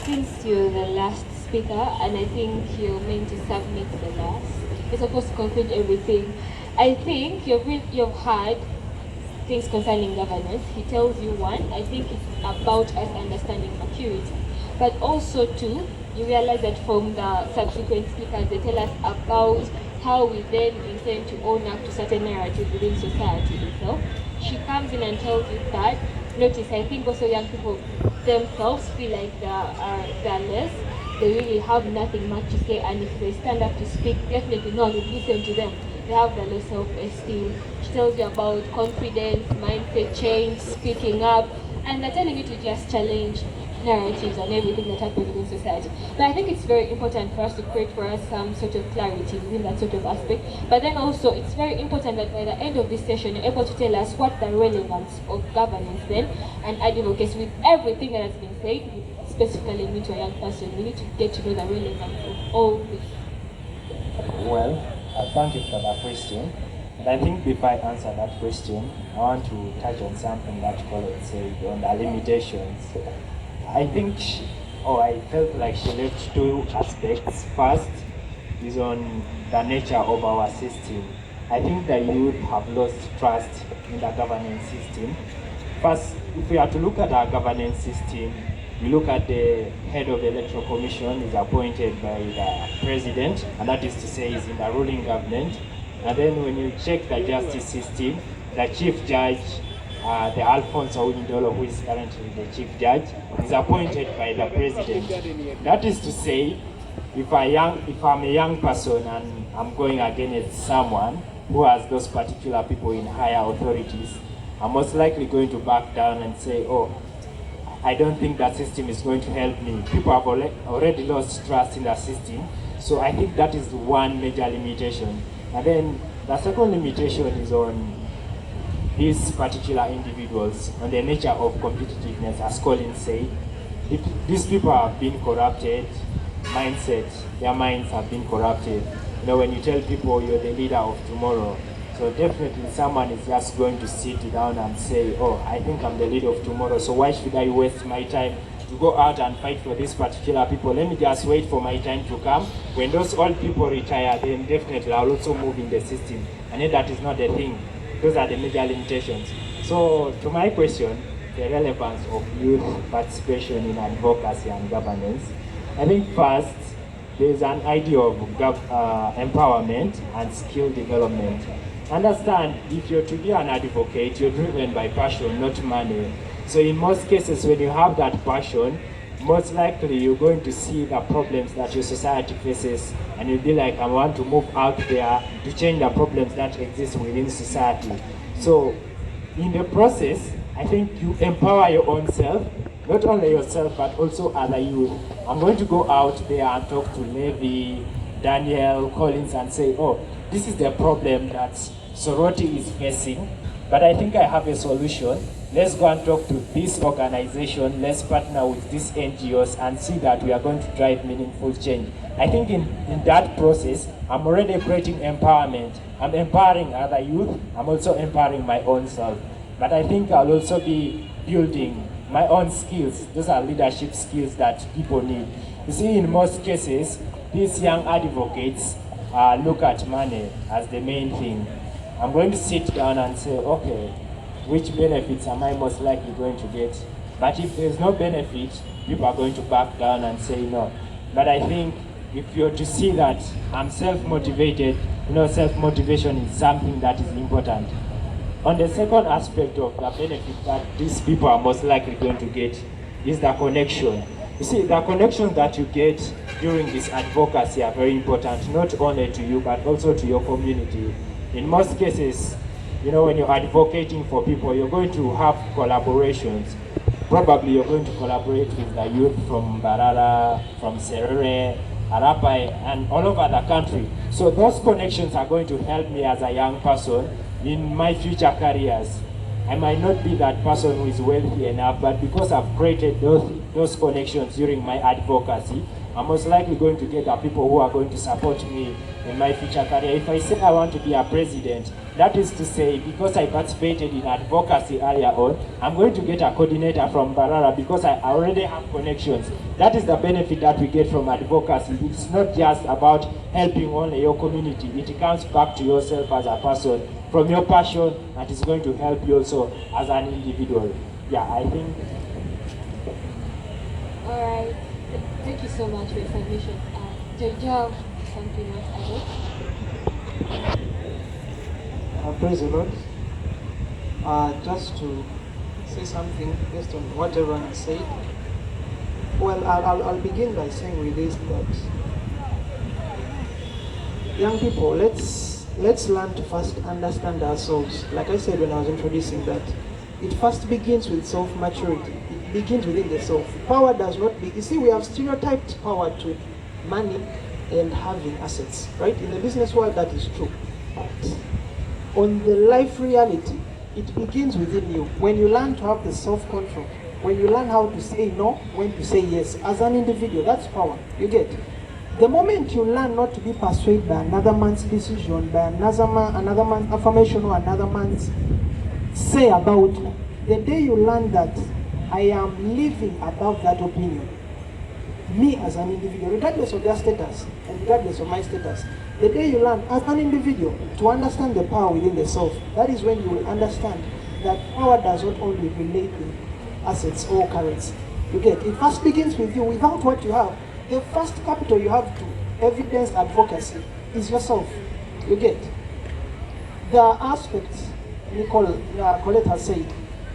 since you're the last speaker, and I think you're meant to submit the last, you're supposed to conclude everything. I think you've heard things concerning governance. He tells you one, I think it's about us understanding maturity. But also two, you realize that from the subsequent speakers, they tell us about how we then intend to own up to certain narratives within society itself. She comes in and tells you that. Notice, I think also young people themselves feel like they're less. They really have nothing much to say, and if they stand up to speak, definitely no one will listen to them. They have the low self-esteem. She tells you about confidence, mindset change, speaking up, and they're telling you to just challenge narratives and everything that happens in society. But I think it's very important for us to create for us some sort of clarity within that sort of aspect. But then also, it's very important that by the end of this session, you're able to tell us what the relevance of governance then and advocacy with everything that has been said, specifically me to a young person. We need to get to know the relevance of all this. Well, thank you for that question. And I think before I answer that question, I want to touch on something that Kolet said on the limitations. I think, I felt like she left two aspects. First is on the nature of our system. I think the youth have lost trust in the governance system. First, if we are to look at our governance system, we look at the head of the electoral commission is appointed by the president, and that is to say is in the ruling government. And then when you check the justice system, the chief judge, the Alfonso Windolo, who is currently the chief judge, is appointed by the president. That is to say, if I'm a young person and I'm going against someone who has those particular people in higher authorities, I'm most likely going to back down and say, I don't think that system is going to help me. People have already lost trust in the system. So I think that is one major limitation. And then the second limitation is on these particular individuals, on the nature of competitiveness, as Colin said. If these people have been corrupted, their minds have been corrupted. You know, when you tell people you're the leader of tomorrow, so definitely someone is just going to sit down and say, I think I'm the leader of tomorrow, so why should I waste my time to go out and fight for these particular people? Let me just wait for my time to come. When those old people retire, then definitely I'll also move in the system. And yet that is not the thing. Those are the major limitations. So to my question, the relevance of youth participation in advocacy and governance, I think first, there's an idea of empowerment and skill development. Understand, if you're to be an advocate, you're driven by passion, not money. So in most cases, when you have that passion, most likely you're going to see the problems that your society faces, and you'll be like, I want to move out there to change the problems that exist within society. So in the process, I think you empower your own self, not only yourself, but also other youth. I'm going to go out there and talk to Levi, Daniel, Collins, and say, this is the problem that sorority is facing, but I think I have a solution. Let's go and talk to this organization, let's partner with these NGOs and see that we are going to drive meaningful change. I think in that process, I'm already creating empowerment. I'm empowering other youth, I'm also empowering my own self. But I think I'll also be building my own skills. Those are leadership skills that people need. You see, in most cases, these young advocates, look at money as the main thing. I'm going to sit down and say, okay, which benefits am I most likely going to get? But if there's no benefit, people are going to back down and say no. But I think if you're to see that I'm self-motivated, self-motivation is something that is important. On the second aspect of the benefit that these people are most likely going to get is the connection. You see, the connections that you get during this advocacy are very important, not only to you, but also to your community. In most cases, when you're advocating for people, you're going to have collaborations. Probably you're going to collaborate with the youth from Barara, from Serere, Arapai, and all over the country. So those connections are going to help me as a young person in my future careers. I might not be that person who is wealthy enough, but because I've created those connections during my advocacy, I'm most likely going to get the people who are going to support me in my future career. If I say I want to be a president, that is to say, because I participated in advocacy earlier on, I'm going to get a coordinator from Barara because I already have connections. That is the benefit that we get from advocacy. It's not just about helping only your community. It comes back to yourself as a person, from your passion, that is going to help you also as an individual. Yeah, I think. All right. Thank you so much for your submission. Do you have something else to add? Praise the Lord. Just to say something based on what everyone has said. Well, I'll begin by saying with this that young people, let's learn to first understand ourselves. Like I said when I was introducing that, it first begins with self-maturity. It begins within the self. Power does not be, you see, we have stereotyped power to money and having assets, right? In the business world, that is true. But on the life reality, it begins within you. When you learn to have the self-control, when you learn how to say no, when to say yes, as an individual, that's power. You get? The moment you learn not to be persuaded by another man's decision, by another man's affirmation or another man's say about you, the day you learn that I am living above that opinion, me as an individual, regardless of their status and regardless of my status, the day you learn as an individual to understand the power within the self, that is when you will understand that power does not only relate with assets or currency. You get? It first begins with you. Without what you have, the first capital you have to evidence advocacy is yourself. You get? The aspects Kolet has said,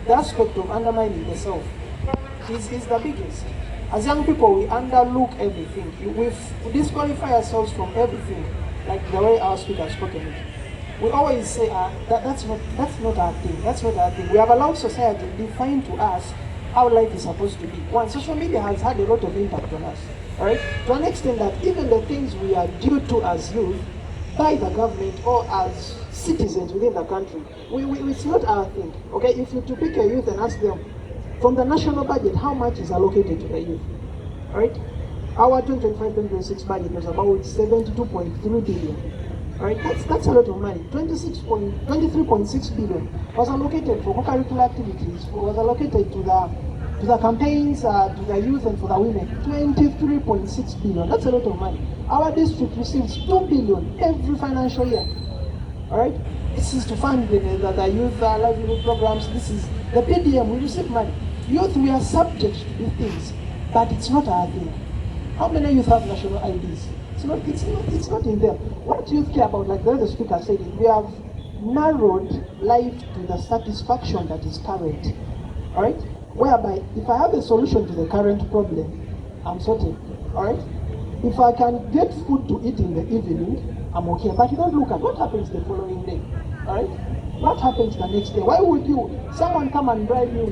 the aspect of undermining the self is the biggest. As young people, we underlook everything. We disqualify ourselves from everything, like the way our speaker has spoken it. We always say, that's not our thing. That's not our thing. We have allowed society to define to us how life is supposed to be. One, social media has had a lot of impact on us, all right? To an extent that even the things we are due to as youth, by the government or as citizens within the country, it's not our thing, okay? If you to pick a youth and ask them, from the national budget, how much is allocated to the youth, all right? Our 2025-2026 budget was about 72.3 billion. All right, that's a lot of money. 23.6 billion was allocated for co-curricular activities, was allocated to the campaigns, to the youth and for the women. 23.6 billion, that's a lot of money. Our district receives 2 billion every financial year. All right, this is to fund the youth livelihood programs. This is the PDM, we receive money. Youth, we are subject to these things, but it's not our thing. How many youth have national IDs? It's not in there. What youth care about, like the other speaker said, we have narrowed life to the satisfaction that is current. All right? Whereby, if I have a solution to the current problem, I'm sorted. All right? If I can get food to eat in the evening, I'm okay. But you don't look at what happens the following day. All right? What happens the next day? Why would someone come and bribe you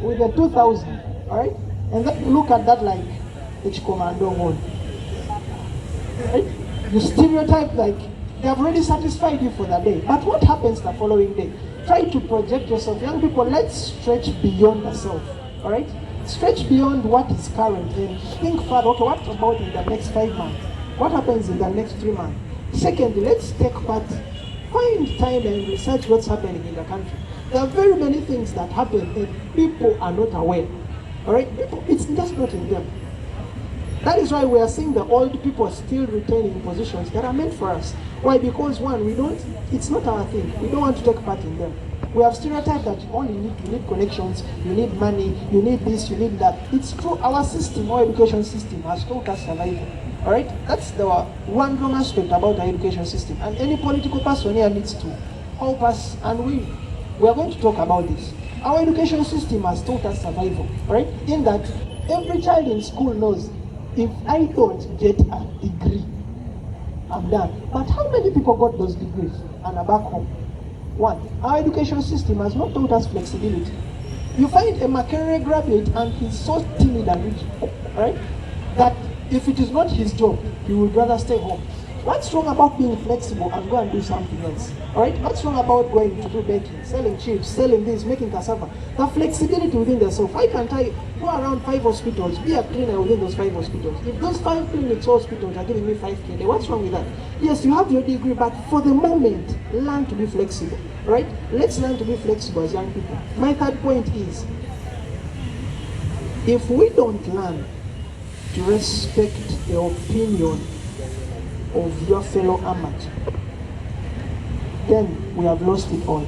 with a 2,000? All right? And then you look at that like, it's commando one. Right? You stereotype like they have already satisfied you for the day. But what happens the following day? Try to project yourself. Young people, let's stretch beyond the self. All right? Stretch beyond what is current and think further. Okay, what about in the next 5 months? What happens in the next 3 months? Secondly, let's take part. Find time and research what's happening in the country. There are very many things that happen and people are not aware. All right? People, it's just not in them. That is why we are seeing the old people still retaining positions that are meant for us. Why? Because one, it's not our thing. We don't want to take part in them. We have stereotyped that you need connections, you need money, you need this, you need that. It's true, our system, our education system has taught us survival. Alright? That's the one wrong aspect about our education system. And any political person here needs to help us, and we are going to talk about this. Our education system has taught us survival, right? In that every child in school knows, if I don't get a degree, I'm done. But how many people got those degrees and are back home? One, our education system has not taught us flexibility. You find a Makerere graduate and he's so timid and rigid, right? That if it is not his job, he would rather stay home. What's wrong about being flexible and go and do something else? Alright? What's wrong about going to do baking, selling chips, selling this, making cassava? The flexibility within yourself. Why can't I go around 5 hospitals, be a cleaner within those 5 hospitals? If those 5 clinics or hospitals are giving me 5K, then what's wrong with that? Yes, you have your degree, but for the moment, learn to be flexible. Right? Let's learn to be flexible as young people. My third point is, if we don't learn to respect the opinion of your fellow amateur, then we have lost it all.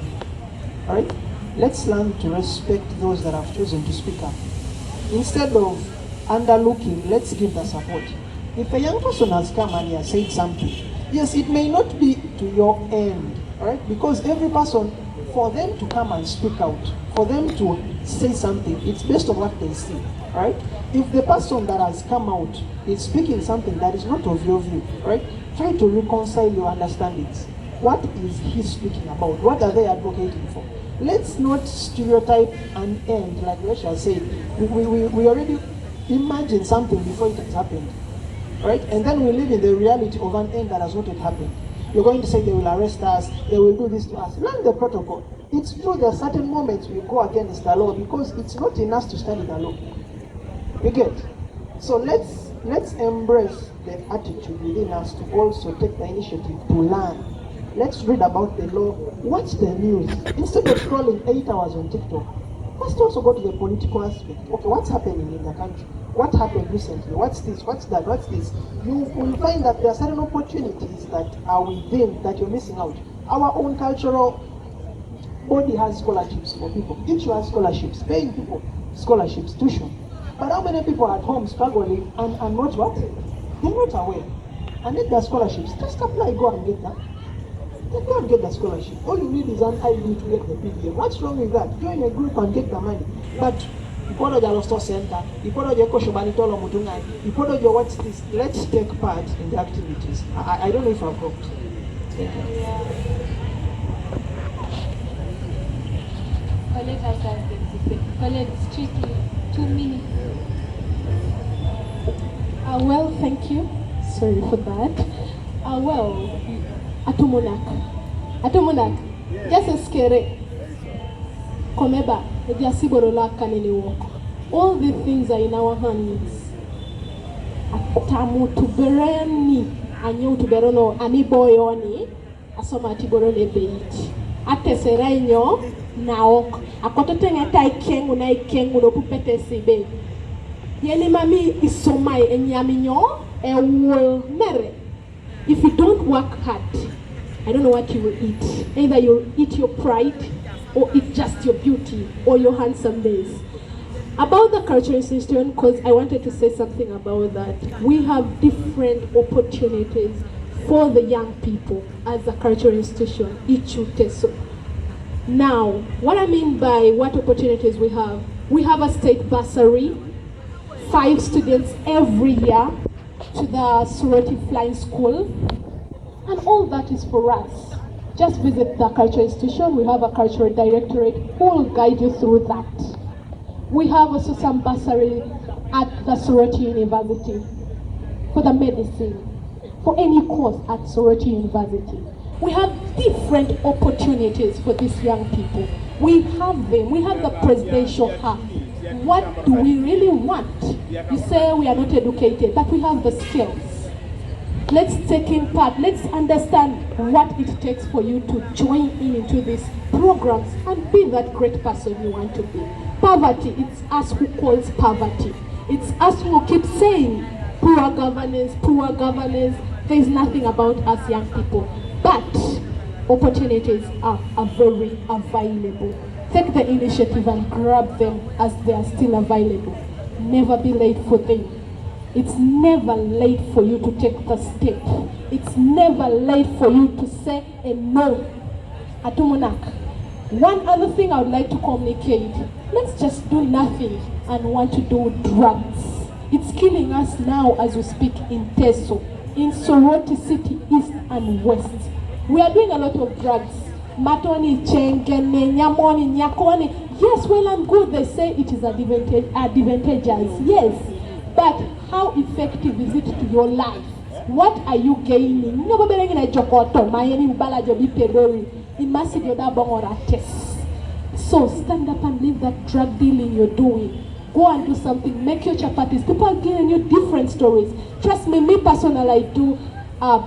Alright? Let's learn to respect those that have chosen to speak up. Instead of underlooking, let's give the support. If a young person has come and he has said something, yes, it may not be to your end, alright? Because every person, for them to come and speak out, for them to say something, it's based on what they see, alright? If the person that has come out is speaking something that is not of your view, right? Try to reconcile your understandings. What is he speaking about? What are they advocating for? Let's not stereotype an end, like Resha said. We already imagine something before it has happened, right? And then we live in the reality of an end that has not yet happened. You're going to say they will arrest us, they will do this to us. Learn the protocol. It's true there are certain moments we go against the law because it's not in us to study the law. You get? So let's embrace the attitude within us to also take the initiative to learn. Let's read about the law, watch the news. Instead of scrolling 8 hours on TikTok, let's also go to the political aspect. Okay, what's happening in the country? What happened recently? What's this? What's that? What's this? You will find that there are certain opportunities that are within that you're missing out. Our own cultural body has scholarships for people. Each has scholarships, paying people scholarships, tuition. But how many people at home struggling and not what? They're not aware. And then there are scholarships. Just apply, go and get that. Then go and get the scholarship. All you need is an ID to get the PDM. What's wrong with that? Join a group and get the money. But Ipodo Jalosto Center, Ipodo Jeko Shobanitolo Mutungai, Ipodo Jo, what's this? Let's take part in the activities. I don't know if I've got. Thank you. Kolet has something to say. Kolet, strictly 2 minutes. Well, thank you. Sorry for that. Well, Atumonak. Just a scary. Komeba, Jasiborolak kanini walk. All the things are in our hands. Atamu tubereni, anyo tuberono, aniboyoni, asoma tiborone beit. Ateserainyo, naok. Akototenga taikengu na ikengu no pupete sibe. Yeni mami isomai enyaminyo, will mere. If you don't work hard, I don't know what you will eat. Either you'll eat your pride, or eat just your beauty, or your handsomeness. About the cultural institution, because I wanted to say something about that. We have different opportunities for the young people as a cultural institution, Ichuteso. Now, what I mean by what opportunities we have a state bursary, 5 students every year to the Surati Flying School, and all that is for us. Just visit the cultural institution. We have a cultural directorate who will guide you through that. We have also some bursary at the Surati University for the medicine, for any course at Surati University. We have different opportunities for these young people. We have them. We have the presidential hub. What do we really want? You say we are not educated, but we have the skills. Let's take in part. Let's understand what it takes for you to join into these programs and be that great person you want to be. Poverty, it's us who calls poverty. It's us who keep saying poor governance, poor governance. There's nothing about us young people. But opportunities are very available. Take the initiative and grab them as they are still available. Never be late for them. It's never late for you to take the step. It's never late for you to say a no. Atumonak. One other thing I would like to communicate, let's just do nothing and want to do drugs. It's killing us now as we speak in Teso, in Soroti City, East and West. We are doing a lot of drugs. Matoni, Chengene, Nyamoni, Nyakoni. Yes, well and good, they say it is advantageous. Yes, but how effective is it to your life? What are you gaining? So stand up and leave that drug dealing you're doing. Go and do something. Make your chapatis. People are giving you different stories. Trust me personally, I do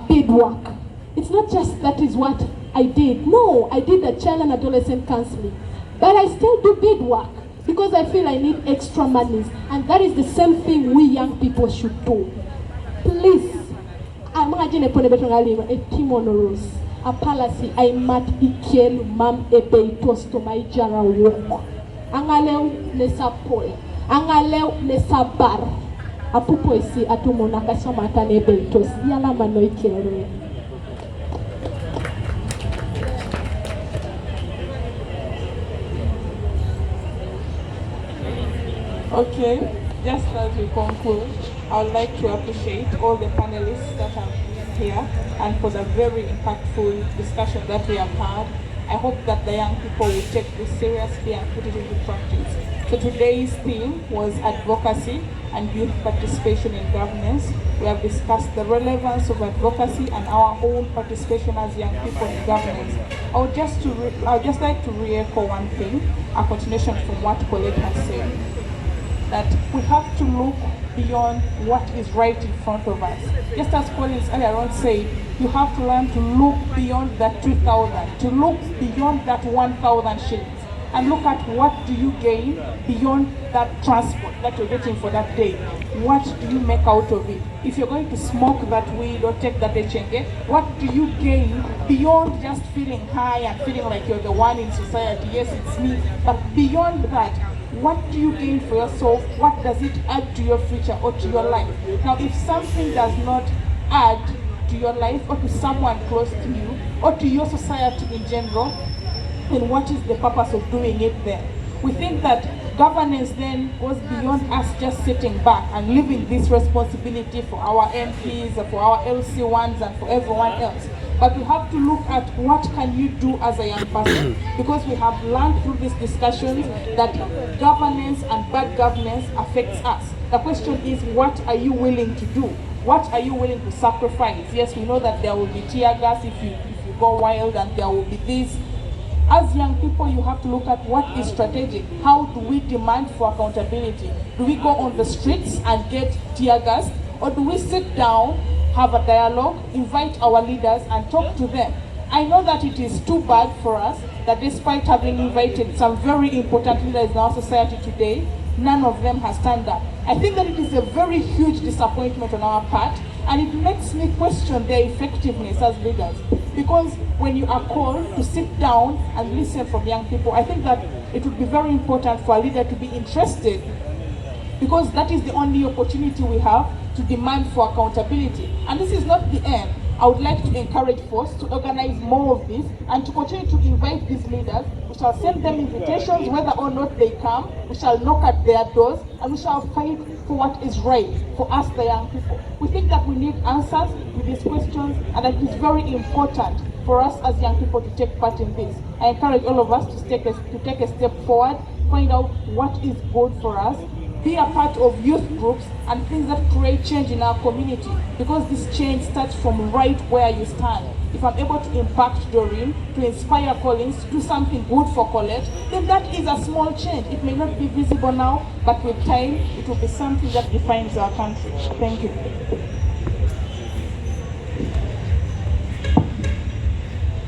bead work. It's not just that is what I did. No, I did the child and adolescent counseling. But I still do bead work because I feel I need extra monies. And that is the same thing we young people should do. Please, imagine a timonoros. A palace I mat ikel mam ebe tosto my jara walk. Angaleu nesa pol. Angaleu nesa bar. Apupo isi atumona kasoma tane ebe tos. Yala mano ikere. Okay, just as we conclude, I would like to appreciate all the panelists that are here and for the very impactful discussion that we have had. I hope that the young people will take this seriously and put it into practice. So today's theme was advocacy and youth participation in governance. We have discussed the relevance of advocacy and our own participation as young people in governance. I would just like to re-echo one thing, a continuation from what Kolet has said, that we have to look beyond what is right in front of us. Just as Collins earlier on said, you have to learn to look beyond that 2,000, to look beyond that 1,000 shillings, and look at what do you gain beyond that transport that you're getting for that day. What do you make out of it? If you're going to smoke that weed or take that echenge, what do you gain beyond just feeling high and feeling like you're the one in society? Yes, it's me, but beyond that, what do you gain for yourself? What does it add to your future or to your life? Now, if something does not add to your life or to someone close to you or to your society in general, then what is the purpose of doing it then? We think that governance then goes beyond us just sitting back and leaving this responsibility for our MPs, for our LC1s and for everyone else. But we have to look at what can you do as a young person, because we have learned through these discussions that governance and bad governance affects us. The question is, what are you willing to do? What are you willing to sacrifice? Yes, we know that there will be tear gas if you go wild, and there will be this. As young people, you have to look at what is strategic. How do we demand for accountability? Do we go on the streets and get tear gas, or do we sit down, have a dialogue, invite our leaders and talk to them? I know that it is too bad for us that despite having invited some very important leaders in our society today, none of them has stand up. I think that it is a very huge disappointment on our part, and it makes me question their effectiveness as leaders. Because when you are called to sit down and listen from young people, I think that it would be very important for a leader to be interested, because that is the only opportunity we have to demand for accountability. And this is not the end. I would like to encourage FOSS to organize more of this and to continue to invite these leaders. We shall send them invitations whether or not they come. We shall knock at their doors and we shall fight for what is right for us, the young people. We think that we need answers to these questions, and that it is very important for us as young people to take part in this. I encourage all of us to take a step forward, find out what is good for us, be a part of youth groups and things that create change in our community, because this change starts from right where you stand. If I'm able to impact Doreen, to inspire Collins, to do something good for Kolet, then that is a small change. It may not be visible now, but with time, it will be something that defines our country. Thank you.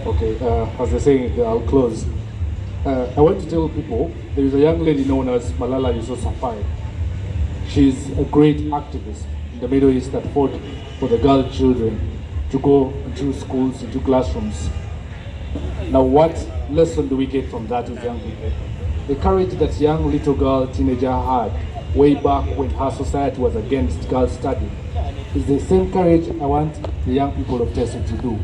Okay, as I say, I'll close. I want to tell people there is a young lady known as Malala Yousafzai. She's a great activist. in the Middle East that fought for the girl children to go into schools, into classrooms. Now what lesson do we get from that as young people? The courage that young little girl, teenager had way back when her society was against girls studying is the same courage I want the young people of Teso to do.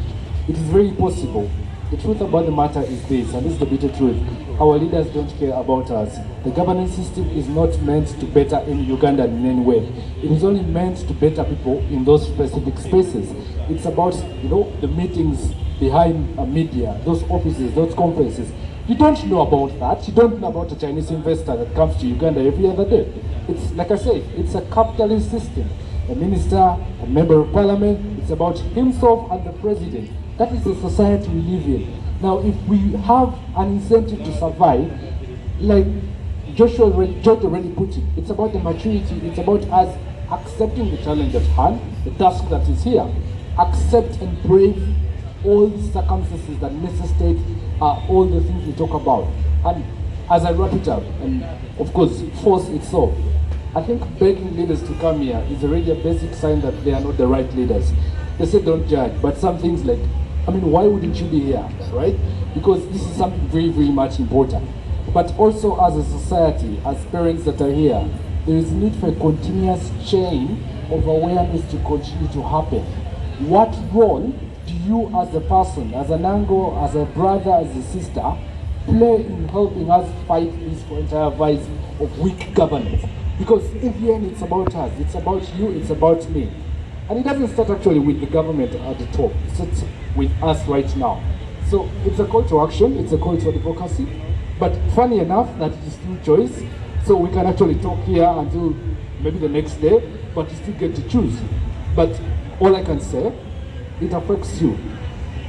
It is very possible. The truth about the matter is this, and this is the bitter truth. Our leaders don't care about us. The governance system is not meant to better any Ugandan in any way. It is only meant to better people in those specific spaces. It's about, the meetings behind media, those offices, those conferences. You don't know about that. You don't know about a Chinese investor that comes to Uganda every other day. It's, like I said, it's a capitalist system. A minister, a member of parliament, it's about himself and the president. That is the society we live in. Now, if we have an incentive to survive, like George already put it, it's about the maturity, it's about us accepting the challenge at hand, the task that is here. Accept and brave all the circumstances that necessitate all the things we talk about. And as I wrap it up, and of course, force itself, I think begging leaders to come here is already a basic sign that they are not the right leaders. They say don't judge, but some things like, why wouldn't you be here, right? Because this is something very, very much important. But also as a society, as parents that are here, there is need for a continuous chain of awareness to continue to happen. What role do you as a person, as an uncle, as a brother, as a sister, play in helping us fight this entire vice of weak governance? Because in the end, it's about us, it's about you, it's about me. And it doesn't start actually with the government at the top, it starts with us right now. So it's a call to action, it's a call to advocacy, but funny enough that it is still choice, so we can actually talk here until maybe the next day, but you still get to choose. But all I can say, it affects you,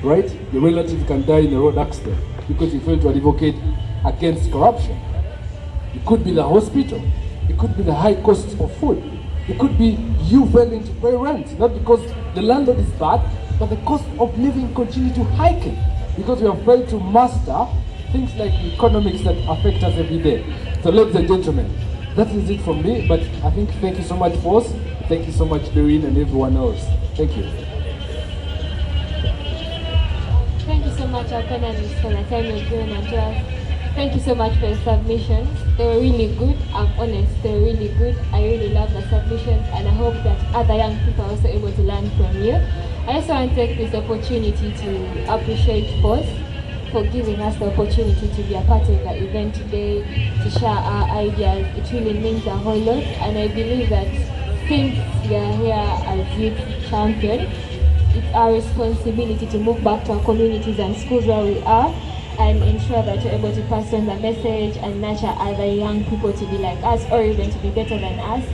right? Your relative can die in a road accident because you failed to advocate against corruption. It could be the hospital, it could be the high cost of food, it could be you failing to pay rent, not because the landlord is bad, but the cost of living continue to hiking because we have failed to master things like economics that affect us every day. So ladies and gentlemen, that is it from me, but I think thank you so much, Force. Thank you so much, Doreen, and everyone else. Thank you. Thank you so much, our panelists, for the time you've given unto us. Thank you so much for the submissions. They were really good. I'm honest, they were really good. I really love the submissions, and I hope that other young people are also able to learn from you. I also want to take this opportunity to appreciate Force for giving us the opportunity to be a part of the event today, to share our ideas. It really means a whole lot, and I believe that since we are here as youth champions, it's our responsibility to move back to our communities and schools where we are and ensure that we're able to pass on the message and nurture other young people to be like us or even to be better than us.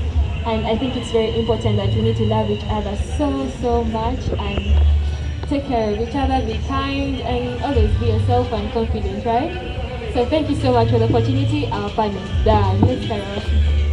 And I think it's very important that we need to love each other so much and take care of each other, be kind, and always be yourself and confident, right? So thank you so much for the opportunity. Our panel is done. Let's carry on.